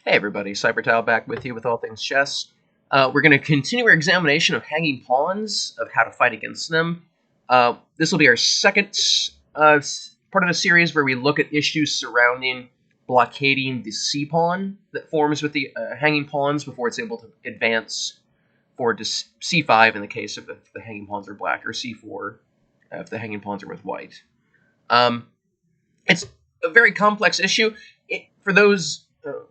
Hey everybody, Cybertile back with you with all things chess. We're going to continue our examination of hanging pawns, of how to fight against them. This will be our second part of the series where we look at issues surrounding blockading the c-pawn that forms with the hanging pawns before it's able to advance forward to c5 in the case of if the hanging pawns are black, or c4 if the hanging pawns are with white. It's a very complex issue. For those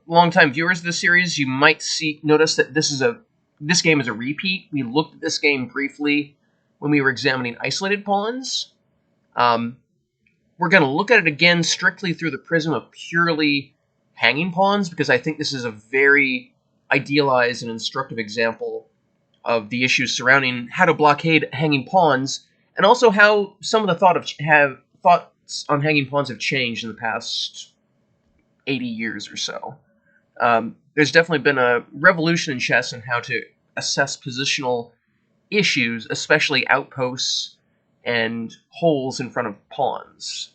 longtime viewers of this series, you might notice that this game is a repeat. We looked at this game briefly when we were examining isolated pawns. We're going to look at it again strictly through the prism of purely hanging pawns, because I think this is a very idealized and instructive example of the issues surrounding how to blockade hanging pawns, and also how some of the thoughts on hanging pawns have changed in the past 80 years or so. There's definitely been a revolution in chess in how to assess positional issues, especially outposts and holes in front of pawns.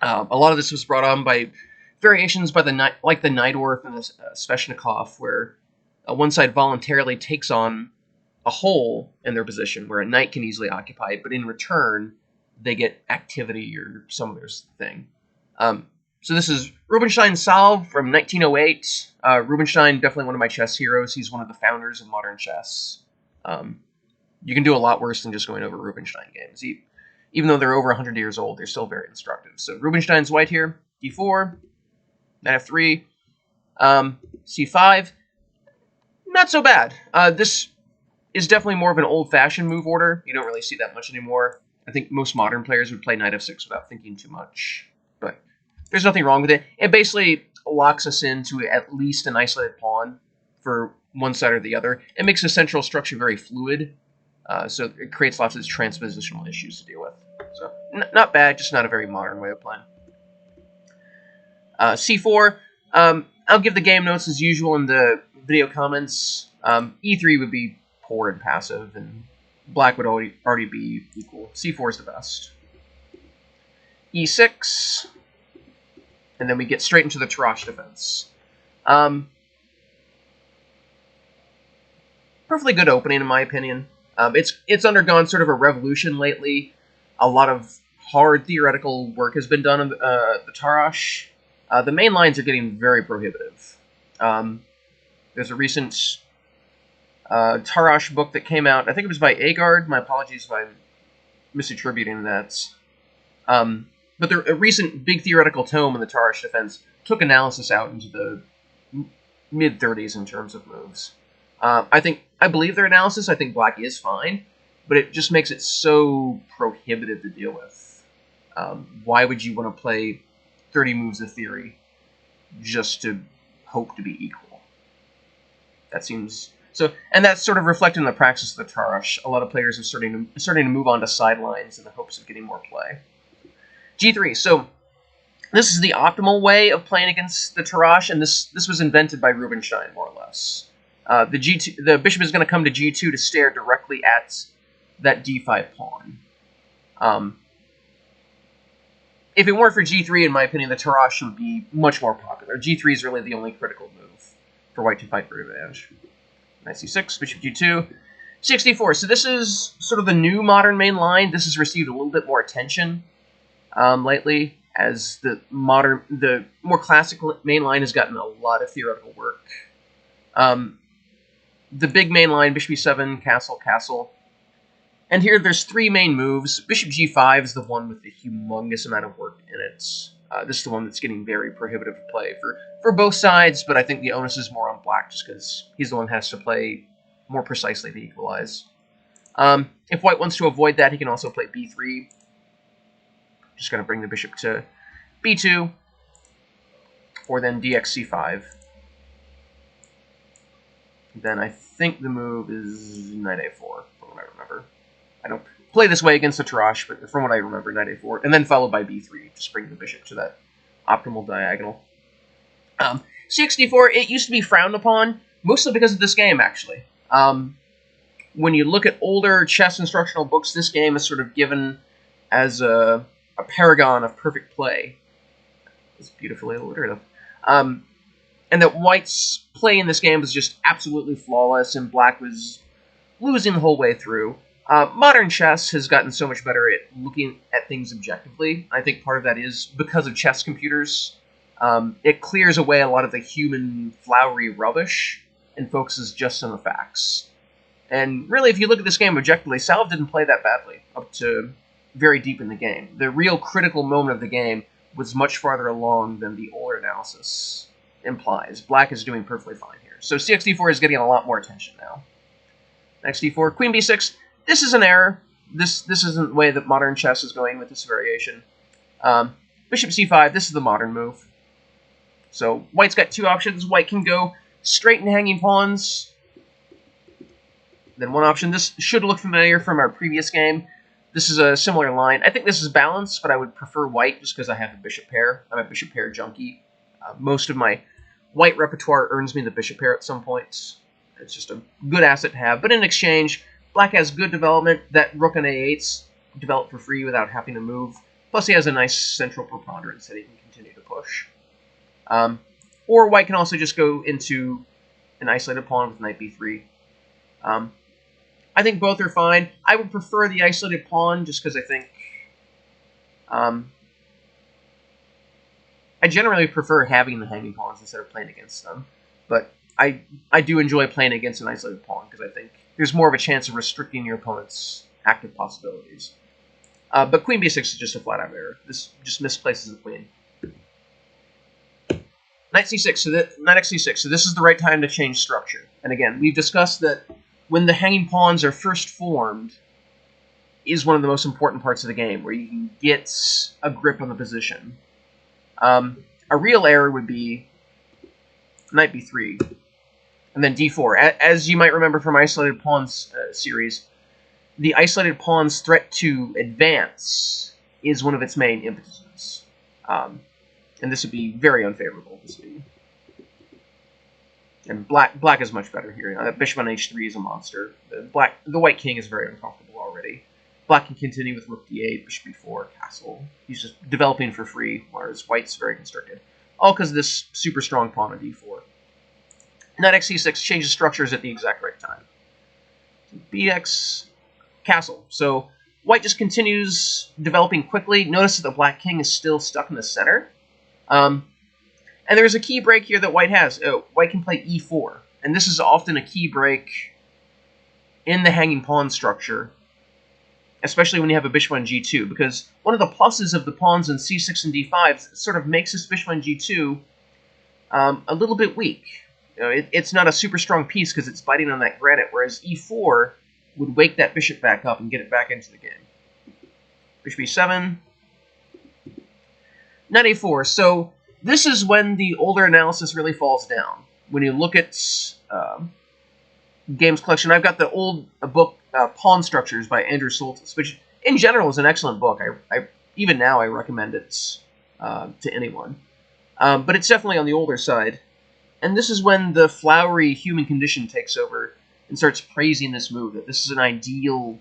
A lot of this was brought on by variations by the Najdorf and the Sveshnikov, where one side voluntarily takes on a hole in their position where a knight can easily occupy it, but in return they get activity or some other thing. So this is Rubinstein-Salwe from 1908. Rubinstein, definitely one of my chess heroes. He's one of the founders of modern chess. You can do a lot worse than just going over Rubinstein games. Even though they're over 100 years old, they're still very instructive. So Rubinstein's white here, d4, knight f3, c5. Not so bad. This is definitely more of an old-fashioned move order. You don't really see that much anymore. I think most modern players would play knight f6 without thinking too much. But there's nothing wrong with it. It basically locks us into at least an isolated pawn for one side or the other. It makes the central structure very fluid, so it creates lots of transpositional issues to deal with. So not bad, just not a very modern way of playing. c4, I'll give the game notes as usual in the video comments. e3 would be poor and passive, and black would already be equal. c4 is the best. e6... and then we get straight into the Tarrasch defense. Perfectly good opening, in my opinion. It's undergone sort of a revolution lately. A lot of hard theoretical work has been done on the Tarrasch. The main lines are getting very prohibitive. There's a recent Tarrasch book that came out. I think it was by Agard. My apologies if I'm misattributing that. But a recent big theoretical tome in the Tarrasch defense took analysis out into the mid-30s in terms of moves. I believe their analysis. I think black is fine, but it just makes it so prohibitive to deal with. Why would you want to play 30 moves of theory just to hope to be equal? That seems so, and that's sort of reflected in the practice of the Tarrasch. A lot of players are starting to move on to sidelines in the hopes of getting more play. G3. So this is the optimal way of playing against the Tarrasch, and this was invented by Rubinstein, more or less. The bishop is going to come to G2 to stare directly at that D5 pawn. If it weren't for G3, in my opinion, the Tarrasch would be much more popular. G3 is really the only critical move for white to fight for advantage. Knight C6, bishop G2, 64. So this is sort of the new modern main line. This has received a little bit more attention lately, as the more classical main line has gotten a lot of theoretical work. The big main line, bishop e7, castle, castle. And here there's three main moves. Bishop g5 is the one with the humongous amount of work in it. This is the one that's getting very prohibitive to play for both sides, but I think the onus is more on black just because he's the one who has to play more precisely to equalize. If white wants to avoid that, he can also play b3. Just going to bring the bishop to b2, or then dx-c5. Then I think the move is knight a4, from what I remember. I don't play this way against the Tarrasch, but from what I remember, knight a4, and then followed by b3, just bring the bishop to that optimal diagonal. c64, it used to be frowned upon, mostly because of this game, actually. When you look at older chess instructional books, this game is sort of given as a paragon of perfect play. It's beautifully alliterative. and that white's play in this game was just absolutely flawless, and black was losing the whole way through. Modern chess has gotten so much better at looking at things objectively. I think part of that is because of chess computers. It clears away a lot of the human flowery rubbish and focuses just on the facts. And really, if you look at this game objectively, Salve didn't play that badly up to very deep in the game. The real critical moment of the game was much farther along than the older analysis implies. Black is doing perfectly fine here. So cx-d4 is getting a lot more attention now. Next d4, queen b6. This is an error. This isn't the way that modern chess is going with this variation. Bishop c5, this is the modern move. So white's got two options. White can go straight and hanging pawns. Then one option. This should look familiar from our previous game. This is a similar line. I think this is balanced, but I would prefer white just because I have the bishop pair. I'm a bishop pair junkie. Most of my white repertoire earns me the bishop pair at some points. It's just a good asset to have. But in exchange, black has good development. That rook on a8's developed for free without having to move. Plus he has a nice central preponderance that he can continue to push. Or white can also just go into an isolated pawn with knight b3. I think both are fine. I would prefer the isolated pawn just because I think... I generally prefer having the hanging pawns instead of playing against them. But I do enjoy playing against an isolated pawn because I think there's more of a chance of restricting your opponent's active possibilities. But queen b6 is just a flat-out error. This just misplaces the queen. Knight c6, knight x6. So this is the right time to change structure. And again, we've discussed that when the hanging pawns are first formed is one of the most important parts of the game, where you can get a grip on the position. A real error would be knight b3, and then d4. As you might remember from Isolated Pawns series, the isolated pawn's threat to advance is one of its main impetuses. And this would be very unfavorable to speed. And black is much better here. Bishop on h3 is a monster. The white king is very uncomfortable already. Black can continue with rook d8, bishop b4, castle. He's just developing for free, whereas white's very constricted. All because of this super strong pawn on d4. Knight x c6 changes structures at the exact right time. So bx, castle. So white just continues developing quickly. Notice that the black king is still stuck in the center. And there's a key break here that white has. White can play e4, and this is often a key break in the hanging pawn structure, especially when you have a bishop on g2, because one of the pluses of the pawns in c6 and d5 sort of makes this bishop on g2 a little bit weak. It's not a super strong piece because it's biting on that granite, whereas e4 would wake that bishop back up and get it back into the game. Bishop e7. Knight a4. So this is when the older analysis really falls down. When you look at Games Collection, I've got the old book Pawn Structures by Andrew Soltis, which in general is an excellent book. Even now I recommend it to anyone. But it's definitely on the older side. And this is when the flowery human condition takes over and starts praising this move, that this is an ideal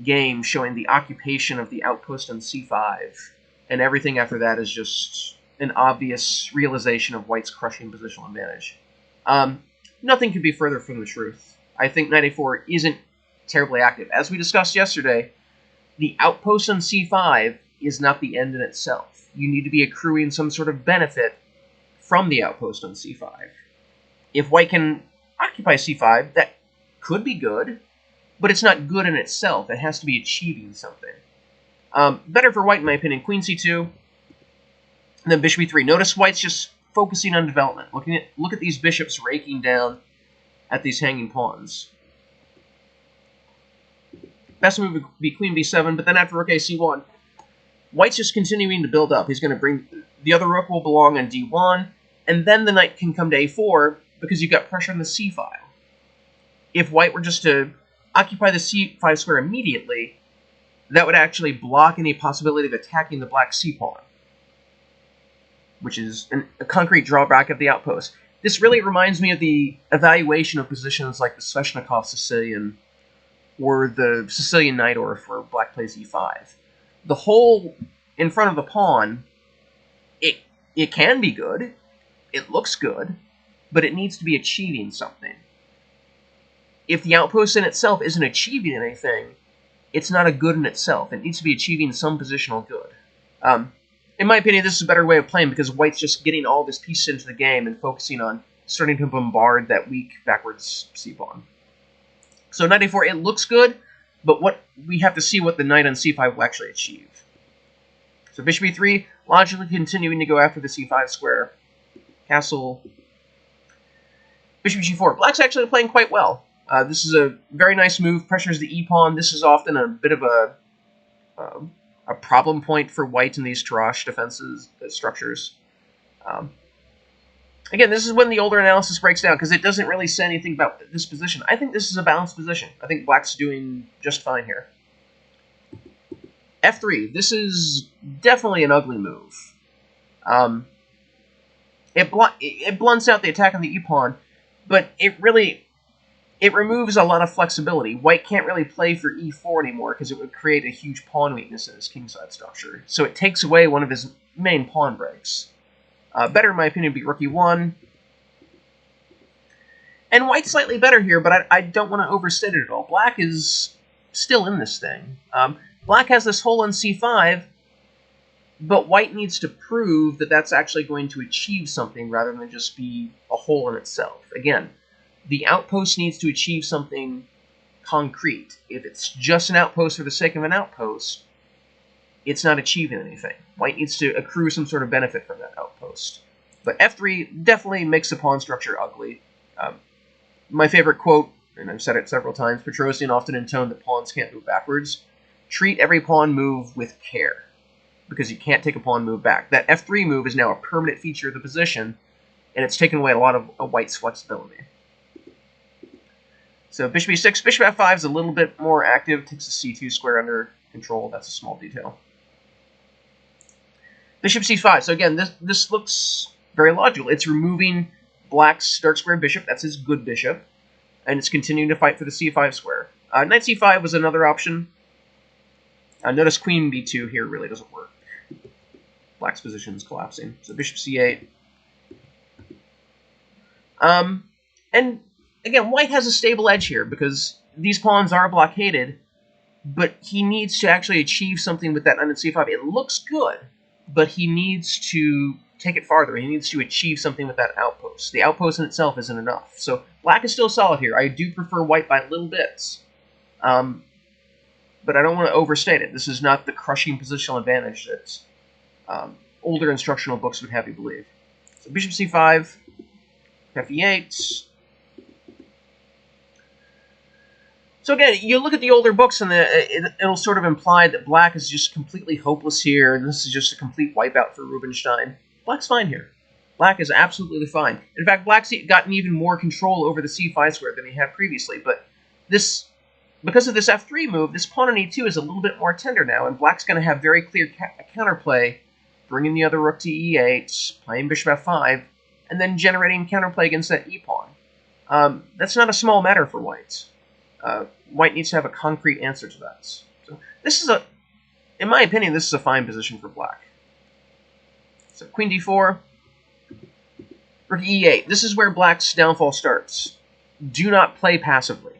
game showing the occupation of the outpost on c5. And everything after that is just an obvious realization of white's crushing positional advantage. Nothing could be further from the truth. I think knight a4 isn't terribly active. As we discussed yesterday, the outpost on c5 is not the end in itself. You need to be accruing some sort of benefit from the outpost on c5. If white can occupy c5, that could be good, but it's not good in itself. It has to be achieving something. Better for white, in my opinion. Queen c2, and then bishop e3. Notice white's just focusing on development. Look at these bishops raking down at these hanging pawns. Best move would be queen b7, but then after rook a c1, white's just continuing to build up. He's going to bring... The other rook will belong on d1, and then the knight can come to a4 because you've got pressure on the c file. If white were just to occupy the c5 square immediately, that would actually block any possibility of attacking the black c-pawn, which is a concrete drawback of the outpost. This really reminds me of the evaluation of positions like the Sveshnikov Sicilian or the Sicilian Knight Order for black plays e5. The hole in front of the pawn, it can be good. It looks good. but it needs to be achieving something. If the outpost in itself isn't achieving anything, it's not a good in itself. It needs to be achieving some positional good. In my opinion, this is a better way of playing because white's just getting all this pieces into the game and focusing on starting to bombard that weak backwards c-pawn. So knight a4, it looks good, but what we have to see what the knight on c5 will actually achieve. So bishop e3, logically continuing to go after the c5 square. Castle. Bishop g4. Black's actually playing quite well. This is a very nice move, pressures the e-pawn. This is often a bit of a problem point for white in these Tarrasch defenses structures. Again, this is when the older analysis breaks down, because it doesn't really say anything about this position. I think this is a balanced position. I think black's doing just fine here. f3. This is definitely an ugly move. It blunts out the attack on the e-pawn, but it removes a lot of flexibility. White can't really play for e4 anymore because it would create a huge pawn weakness in his kingside structure. So it takes away one of his main pawn breaks. Better, in my opinion, would be rook e1. And white's slightly better here, but I don't want to overstate it at all. Black is still in this thing. Black has this hole on c5, but white needs to prove that that's actually going to achieve something rather than just be a hole in itself. Again, the outpost needs to achieve something concrete. If it's just an outpost for the sake of an outpost, it's not achieving anything. White needs to accrue some sort of benefit from that outpost. But f3 definitely makes the pawn structure ugly. My favorite quote, and I've said it several times, Petrosian often intoned that pawns can't move backwards. Treat every pawn move with care, because you can't take a pawn move back. That f3 move is now a permanent feature of the position, and it's taken away a lot of white's flexibility. So bishop e6, bishop f5 is a little bit more active, takes the c2 square under control. That's a small detail. Bishop c5. So again, this looks very logical. It's removing black's dark square bishop. That's his good bishop. And it's continuing to fight for the c5 square. Knight c5 was another option. Notice queen b2 here really doesn't work. Black's position is collapsing. So bishop c8. And again, white has a stable edge here because these pawns are blockaded, but he needs to actually achieve something with that knight on c5. It looks good, but he needs to take it farther. He needs to achieve something with that outpost. The outpost in itself isn't enough. So black is still solid here. I do prefer white by little bits, but I don't want to overstate it. This is not the crushing positional advantage that older instructional books would have you believe. So bishop c5, f e8. So again, you look at the older books and it'll sort of imply that black is just completely hopeless here, and this is just a complete wipeout for Rubinstein. Black's fine here. Black is absolutely fine. In fact, black's gotten even more control over the c5 square than he had previously, but because of this f3 move, this pawn on e2 is a little bit more tender now, and black's going to have very clear counterplay, bringing the other rook to e8, playing bishop f5, and then generating counterplay against that e-pawn. That's not a small matter for white. White needs to have a concrete answer to that. So this is in my opinion, this is a fine position for black. So queen d4, rook e8. This is where black's downfall starts. Do not play passively.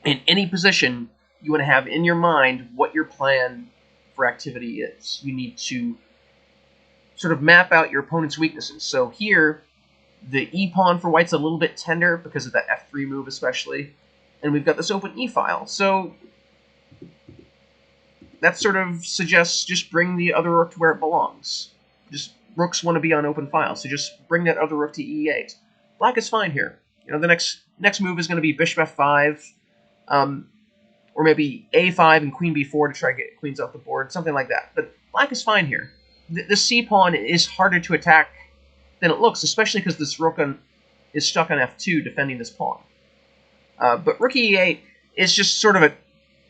In any position, you want to have in your mind what your plan for activity is. You need to sort of map out your opponent's weaknesses. So here, the e-pawn for white's a little bit tender because of that f3 move especially. And we've got this open e-file. So that sort of suggests just bring the other rook to where it belongs. Just rooks want to be on open files, so just bring that other rook to e8. Black is fine here. You know, the next move is going to be bishop f5, or maybe a5 and queen b4 to try to get queens off the board, something like that. But black is fine here. The c-pawn is harder to attack than it looks, especially because this rook is stuck on f2 defending this pawn. But rook e8 is just sort of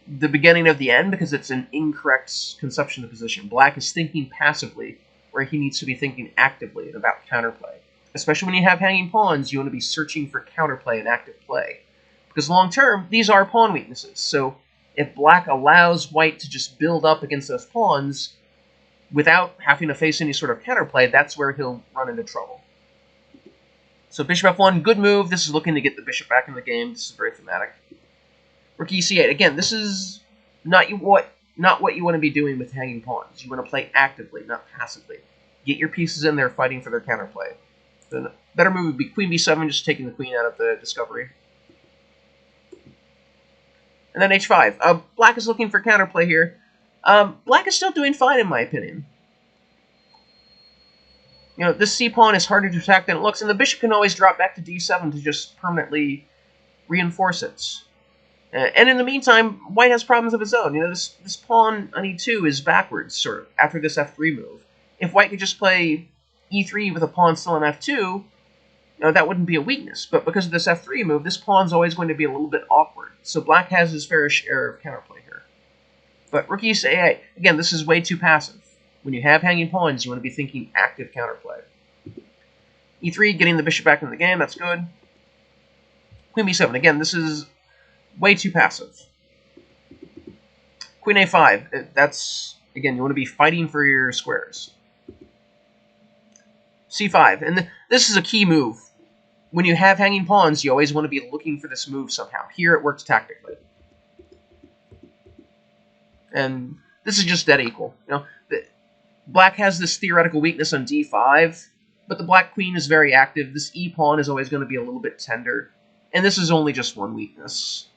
the beginning of the end because it's an incorrect conception of the position. Black is thinking passively where he needs to be thinking actively and about counterplay. Especially when you have hanging pawns, you want to be searching for counterplay and active play. Because long term, these are pawn weaknesses. So if black allows white to just build up against those pawns without having to face any sort of counterplay, that's where he'll run into trouble. So bishop f1, good move. This is looking to get the bishop back in the game. This is very thematic. Rook e8. Again, this is not what you want to be doing with hanging pawns. You want to play actively, not passively. Get your pieces in there fighting for their counterplay. The better move would be queen b7, just taking the queen out of the discovery. And then h5. Black is looking for counterplay here. Black is still doing fine, in my opinion. You know, this c-pawn is harder to attack than it looks, and the bishop can always drop back to d7 to just permanently reinforce it. And in the meantime, white has problems of his own. You know, this pawn on e2 is backwards, sort of, after this f3 move. If white could just play e3 with a pawn still on f2, you know, that wouldn't be a weakness. But because of this f3 move, this pawn's always going to be a little bit awkward. So black has his fair share of counterplay here. But rook e8, again, this is way too passive. When you have hanging pawns, you want to be thinking active counterplay. e3, getting the bishop back in the game, that's good. Queen b7, again, this is way too passive. Queen a5, that's, again, you want to be fighting for your squares. c5, and this is a key move. When you have hanging pawns, you always want to be looking for this move somehow. Here it works tactically. And this is just dead equal. You know, black has this theoretical weakness on d5, but the black queen is very active. This e-pawn is always going to be a little bit tender. And this is only just one weakness.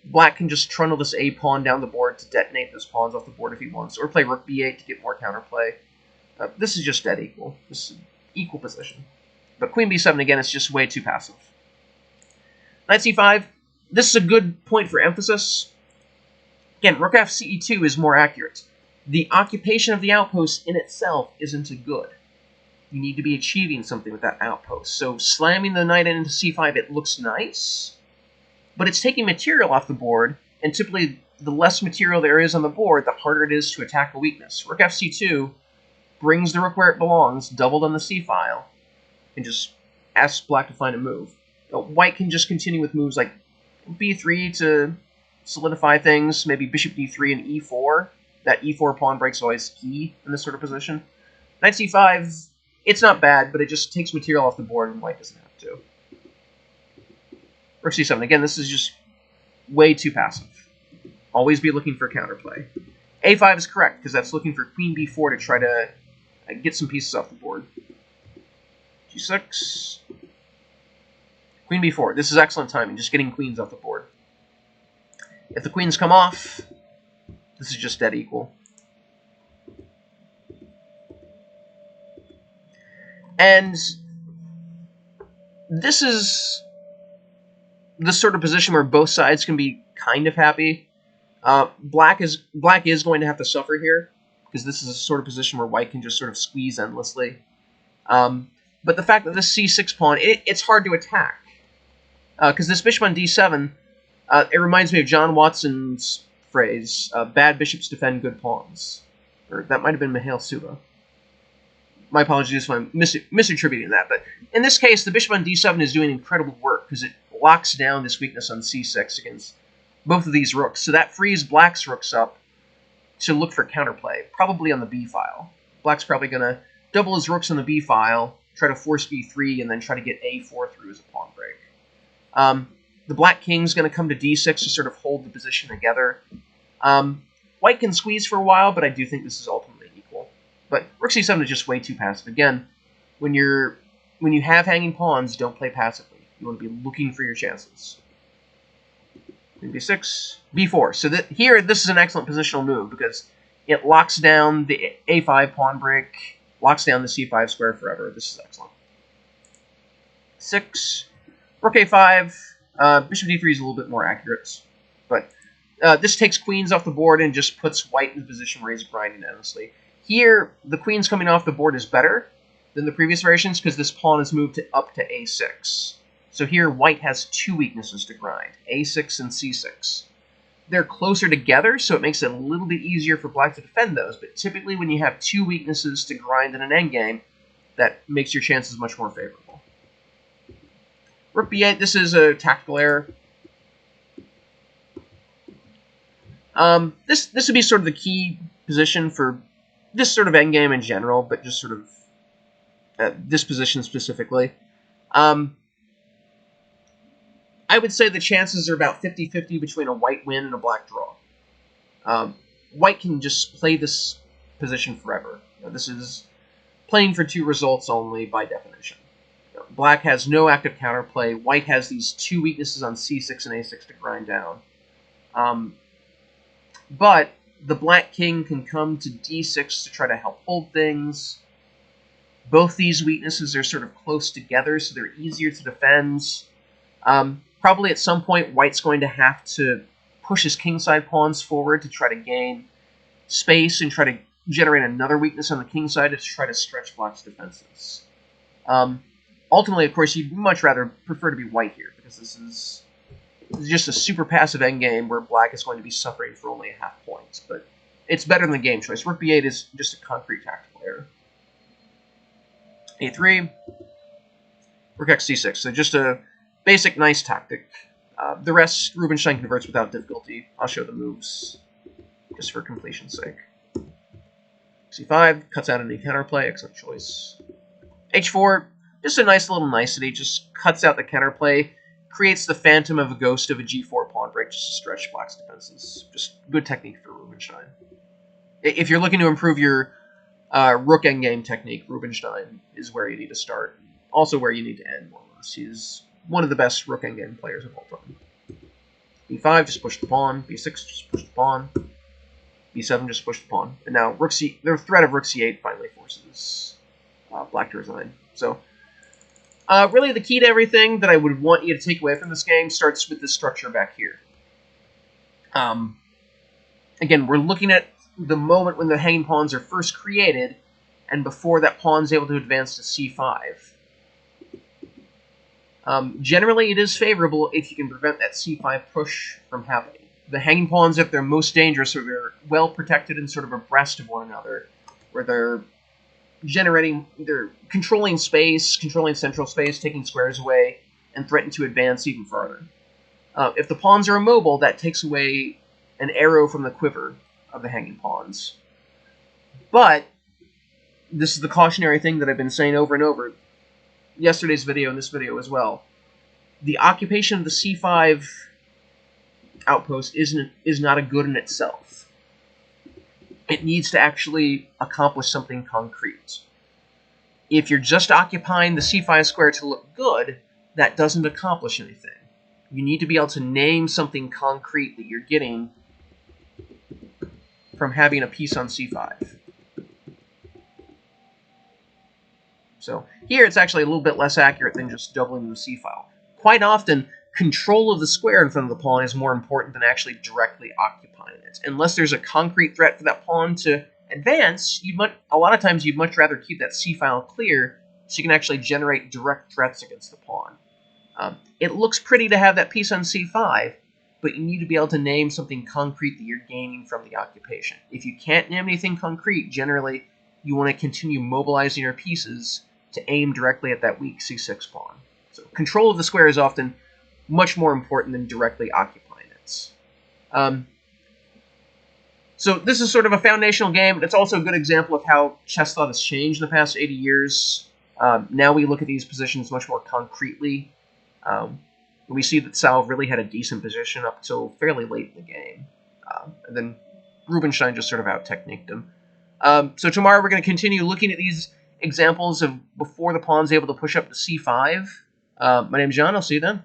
Black can just trundle this a-pawn down the board to detonate those pawns off the board if he wants, or play rook b8 to get more counterplay. This is just dead equal. This is equal position. But queen b7, again, is just way too passive. Knight c5, this is a good point for emphasis. Again, rook f ce2 is more accurate. The occupation of the outpost in itself isn't good. You need to be achieving something with that outpost. So slamming the knight into c5, it looks nice, but it's taking material off the board, and typically the less material there is on the board, the harder it is to attack a weakness. Rook f c2 brings the rook where it belongs, doubled on the c-file, and just asks black to find a move. White can just continue with moves like b3 to solidify things, maybe bishop d3 and e4. That e4 pawn break's always key in this sort of position. Knight c5, it's not bad, but it just takes material off the board, and white doesn't have to. Rook c7, again, this is just way too passive. Always be looking for counterplay. a5 is correct, because that's looking for queen b4 to try to get some pieces off the board. g6. Queen b4. This is excellent timing, just getting queens off the board. If the queens come off, this is just dead equal. And this is the sort of position where both sides can be kind of happy. Black is going to have to suffer here, because this is a sort of position where white can just sort of squeeze endlessly. But the fact that this c6 pawn, it's hard to attack. Because this bishop on d7, it reminds me of John Watson's phrase, bad bishops defend good pawns. Or that might have been Mihail Suva. My apologies if I'm misattributing that. But in this case, the bishop on d7 is doing incredible work, because it locks down this weakness on c6 against both of these rooks. So that frees black's rooks up to look for counterplay, probably on the b-file. Black's probably going to double his rooks on the b-file, try to force b3, and then try to get a4 through as a pawn break. The black king's going to come to d6 to sort of hold the position together. White can squeeze for a while, but I do think this is ultimately equal. But rook c7 is just way too passive. Again, when you have hanging pawns, don't play passively. You want to be looking for your chances. Queen b6, b4. So here, this is an excellent positional move, because it locks down the a5 pawn break, locks down the c5 square forever. This is excellent. 6, rook a5, bishop d3 is a little bit more accurate, but this takes queens off the board and just puts white in the position where he's grinding endlessly. Here, the queens coming off the board is better than the previous variations, because this pawn is moved up to a6. So here, white has two weaknesses to grind, a6 and c6. They're closer together, so it makes it a little bit easier for black to defend those, but typically when you have two weaknesses to grind in an endgame, that makes your chances much more favorable. Rook b8, this is a tactical error. This would be sort of the key position for this sort of endgame in general, but just sort of this position specifically. I would say the chances are about 50-50 between a white win and a black draw. White can just play this position forever. This is playing for 2 results only by definition. Black has no active counterplay. White has these 2 weaknesses on c6 and a6 to grind down. But the black king can come to d6 to try to help hold things. Both these weaknesses are sort of close together, so they're easier to defend. Probably at some point, white's going to have to push his kingside pawns forward to try to gain space and try to generate another weakness on the king side to try to stretch black's defenses. Ultimately, of course, you'd much rather prefer to be white here, because this is just a super passive endgame where black is going to be suffering for only a half point. But it's better than the game choice. Rook b8 is just a concrete tactical error. a3, rook x c6. So just a basic nice tactic. The rest, Rubinstein converts without difficulty. I'll show the moves just for completion's sake. c5, cuts out any counterplay, excellent choice. h4, just a nice little nicety, just cuts out the counterplay, creates the phantom of a ghost of a g4 pawn break just to stretch black's defenses. Just good technique for Rubinstein. If you're looking to improve your rook endgame technique, Rubinstein is where you need to start. Also where you need to end, more or less. He's one of the best rook endgame players of all time. b5, just push the pawn. b6, just push the pawn. b7, just push the pawn. And now the threat of rook c8 finally forces black to resign. So, really the key to everything that I would want you to take away from this game starts with this structure back here. Again, we're looking at the moment when the hanging pawns are first created, and before that pawn's able to advance to c5. Generally, it is favorable if you can prevent that c5 push from happening. The hanging pawns, if they're most dangerous, or they're well protected and sort of abreast of one another, where they're controlling space, controlling central space, taking squares away, and threaten to advance even farther. If the pawns are immobile, that takes away an arrow from the quiver of the hanging pawns. But this is the cautionary thing that I've been saying over and over. Yesterday's video and this video as well. The occupation of the c5 outpost is not a good in itself. It needs to actually accomplish something concrete. If you're just occupying the c5 square to look good, that doesn't accomplish anything. You need to be able to name something concrete that you're getting from having a piece on c5. So here it's actually a little bit less accurate than just doubling the c-file. Quite often, control of the square in front of the pawn is more important than actually directly occupying it. Unless there's a concrete threat for that pawn to advance, a lot of times you'd much rather keep that c-file clear so you can actually generate direct threats against the pawn. It looks pretty to have that piece on c5, but you need to be able to name something concrete that you're gaining from the occupation. If you can't name anything concrete, generally you want to continue mobilizing your pieces to aim directly at that weak c6 pawn. So control of the square is often much more important than directly occupying it. So this is sort of a foundational game. It's also a good example of how chess thought has changed in the past 80 years. Now we look at these positions much more concretely. We see that Salve really had a decent position up until fairly late in the game. And then Rubinstein just sort of out-techniqued him. So tomorrow we're going to continue looking at these examples of before the pawn's able to push up to c5. My name's John. I'll see you then.